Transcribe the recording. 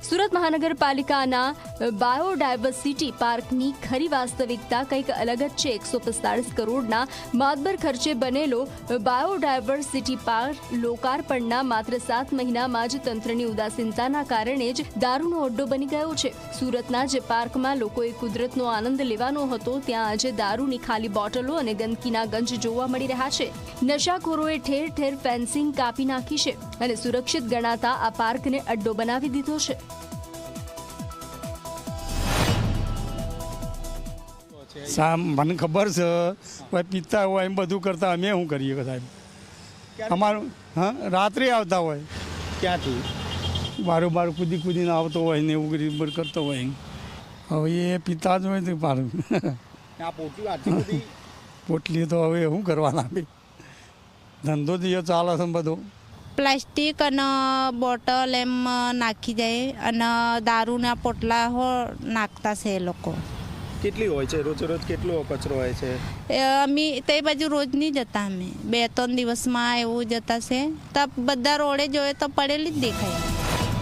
સુરત મહાનગરપાલિકાના બાયોડાયવર્સિટી પાર્કની ખરી વાસ્તવિકતા કંઈક અલગ જ છે। 145 કરોડના માતબર ખર્ચે બનેલો બાયોડાયવર્સિટી પાર્ક લોકાર્પણના માત્ર 7 મહિનામાં જ તંત્રની ઉદાસીનતાના કારણે જ દારૂનો અડ્ડો બની ગયો છે। સુરતના જે પાર્કમાં લોકોએ કુદરતનો આનંદ લેવાનો હતો ત્યાં આજે દારૂની ખાલી બોટલો અને ગંદકીના ગંજ જોવા મળી રહ્યા છે। નશાખોરોએ ઠેર ઠેર ફેન્સિંગ કાપી નાખી છે અને સુરક્ષિત ગણાતા આ પાર્કને અડ્ડો બનાવી દીધો છે। મને ખબર છે કોઈ પીતા હોય એમ બધું કરતા અમે શું કરીએ સાહેબ? અમારું રાત્રે આવતા હોય ક્યાંથી બારું કૂદીને આવતો હોય ને એવું કરતો હોય। હવે એ પીતા જ હોય તો પારું પોટલી તો હવે શું કરવાના ધંધો જ ચાલે છે બધો। પ્લાસ્ટિક અને બોટલ એમ નાખી જાય અને દારૂના પોટલા નાખતા છે એ લોકો। કેટલી હોય છે રોજ કેટલો કચરો હોય છે? અમે તે બાજુ રોજ નહીં જતા, અમે 2-3 દિવસમાં એવું જતા છે તો બધા રોડે જોઈએ તો પડેલી જ દેખાય।